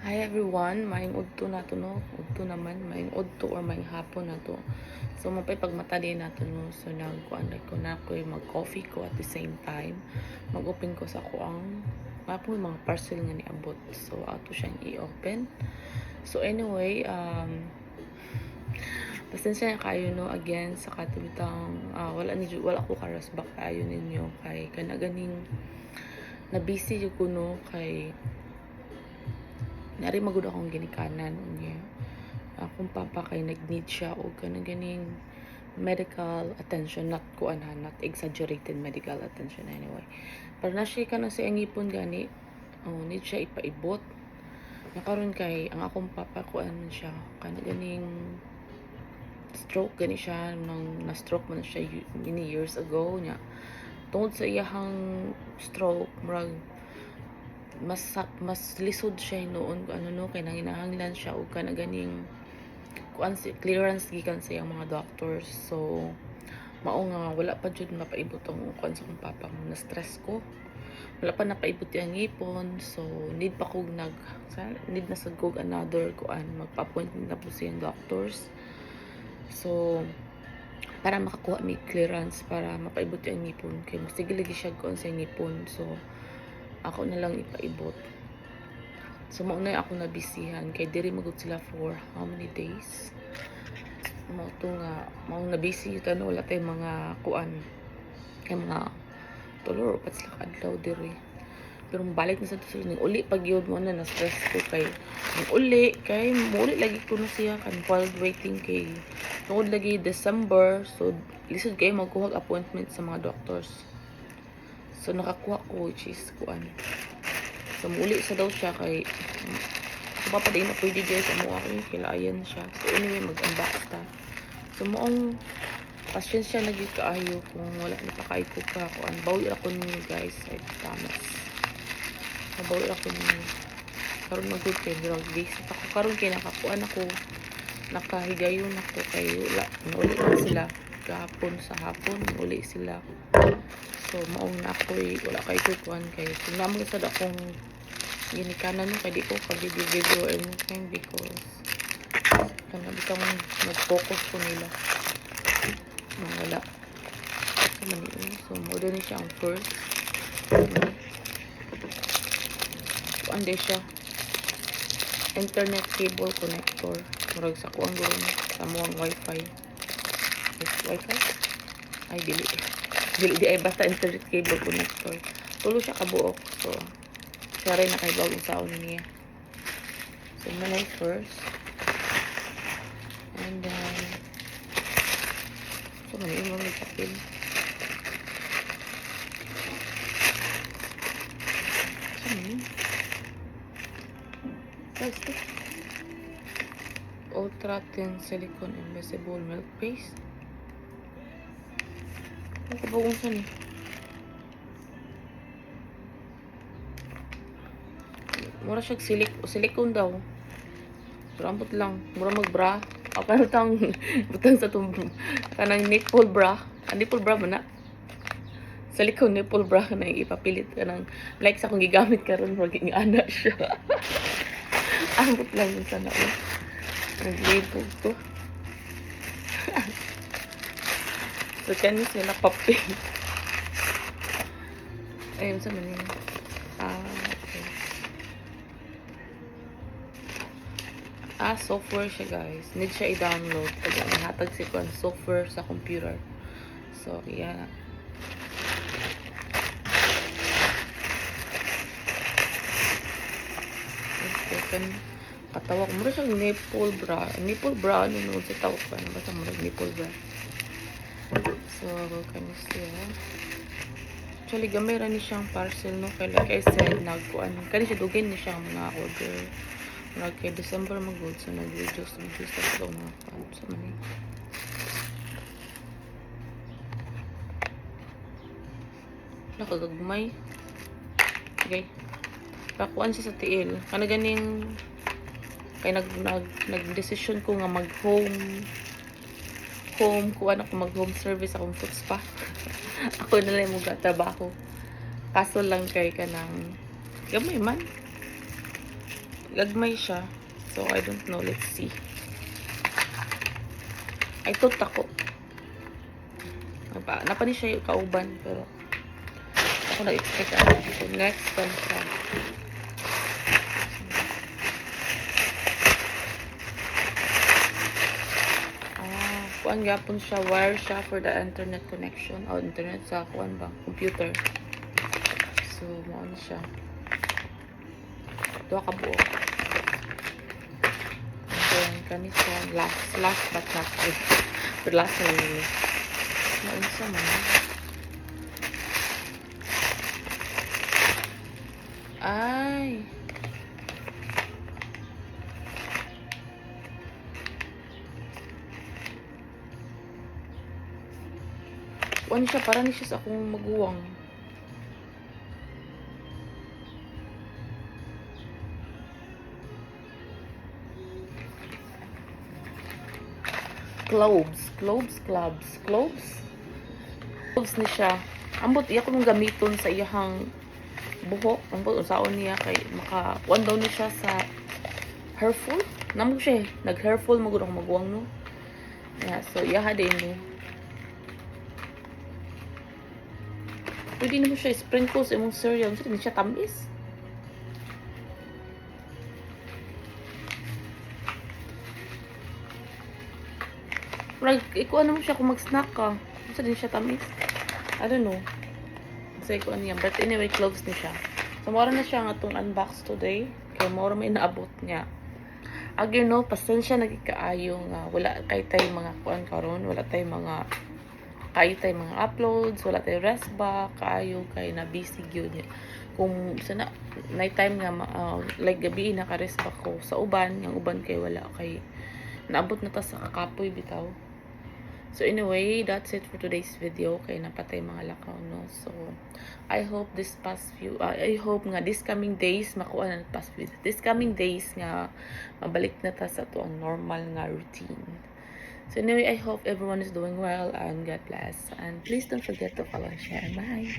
Hi everyone, maayong udto na to no. Udto naman, maayong udto or maayong hapon na to. So mapay pagmata din nato no. So nagkuan ko na ko mag-coffee ko at the same time. Mag-open ko sa kuang mapo mga parcel nga niabot. So ato siyang i-open. So anyway, pasensya na kayo no again sa katubitang wala ko karas ba kayo ninyo kay kana ganing na busy jud ko no kay nari magud akong ginikanan unya akong papa kay nag-need siya og kanang ganing medical attention, not kuan ha, not exaggerated medical attention anyway. Para na siya kana sa angipon gani, need siya ipaibot. Nakaron kay ang akong papa kuan man siya kana ganing stroke gani siya nang na-stroke man siya many years ago nya. Tungod sa iyahang stroke, murag mas lisod siya noon ano no kay nanginahanglan siya og kana ganing kuan si clearance gikan sa iyang mga doctors. So mao nga wala pa jud mapaibot ang kuan sa akong papa mo, na stress ko, wala pa napaibot yung ngipon. So need pa kog need na sad kog another kuan magpa-appointment na po sa iyang doctors. So para makakuha mi clearance para mapaibot yung ngipon kay mas sige lagi siya kuan sa ngipon. So ako na lang ipaibot. So mao na ako nabisihan kay diri magud sila for how many days. Mao to nga mao na busy ta no, wala tay mga kuan kay mga tulor upat sila kadlaw diri. Pero balik na sa to ning uli pag yun mo na stress ko kay ning uli kay muli lagi ko na siya kan while waiting kay tungod lagi December. So lisod kay magkuha appointment sa mga doctors. So nakakuha ko which is kuan. So muli sa daw siya kay so pa din na pwede guys amo ako kilayan siya. So anyway mag-unbox ta. So moong pasensya na gyud kaayo kung wala ni pa kay ko ka kuan. Bawi ako ninyo guys, I promise. Bawi ako ninyo. Karon magud kay drug visit ako karon kay nakakuan ako, nakahigayon ako kay wala uli na sila kahapon sa hapon uli sila. So maong na ako wala kay kuan kay kung naman sad akong ginikanan no kay di ko pag-video anything because kana bitang mag-focus ko nila wala so mani. So mo din siya ang first kuan din siya internet cable connector murag sa kuan gawin sa muang wifi ay dili di ay basta internet cable connector. Tulo siya kabuok. So siya rin nakaibaw yung saon niya. So manay first. And then so mani yung mga kapil. So mani plastic ultra thin silicone invisible milk paste. Ang kabagong saan eh. Mura siya silicone daw. Rambot lang. Mura mag-bra. O panutang butang sa itong kanang nipple bra. Nipple bra man na. Silicone nipple bra na yung ipapilit ka ng like sa kung gigamit ka rin maging ana siya. Ambot lang yung sana ko. Nag-label to. So, kanis nila papi. Ayun sa manin. Okay. Software siya guys. Need siya i-download. Pag nahatag si Kwan software sa computer. So, yeah. Second, katawag mo rin siyang nipple bra. Nipple bra, ano nun sa tawag ka? Basta mo rin nipple bra. So, kanis siya. Actually, gamay rin siyang parcel, no? Kaya like I said, kanis siya dugin niya siyang mga order. Kay December mag-good. So, nag-reduce na ito mga pan. So, mani. Nakagagmay. Okay. Pakuan siya sa tiil. Kana ganing kay nag-decision ko nga mag-home kuan ako mag-home service akong foot spa. Ako na lang mo trabaho. Kaso lang kay kanang gamay man. Lagmay siya. So, I don't know. Let's see. Ay, ito tako. Napa ni siya yung kauban. Pero, ako nag-expect ako. So, next time siya. Kuan gyapon siya, wire siya for the internet connection. O, internet sa kuan ba? Computer. So, mo siya. Duha ka buo. And then, kani siya, last but not least. But last na rin. Maun siya man. Ay! Kuan siya, para ni siya sa akong maguwang. Cloves ni siya. Ambot iya ko nung gamiton sa iyahang buhok. Ambot unsaon niya kay maka kuan daw ni siya sa hairful. Namo siya nag-hairful mo gud ako maguwang no. Yeah, so iyaha din mo. Pwede na mo siya sprinkle sa imong cereal. Hindi siya tamis. Ikuha naman siya kung mag-snack ka. Kasi din siya tamis. I don't know. Kasi ikuha niya. But anyway, cloves ni siya. So, mora na siya nga itong unbox today. Kaya mora may naabot niya. Again, no, pasensya nagkaayo nga. Wala kay tayo mga kuan karon. Wala tayo mga mga uploads. Wala tayo rest back. Kaayo kay na busy yun. Kung sana, night time nga, like gabi naka-rest back ko sa uban. Yung uban kay wala kay naabot na ta sa kakapoy bitaw. So anyway, that's it for today's video. Kay napatay mga lakaw, no? So, I hope I hope nga this coming days, makuha na past few. This coming days nga, mabalik na ta sa to ang normal nga routine. So anyway, I hope everyone is doing well and God bless. And please don't forget to follow and share. Bye!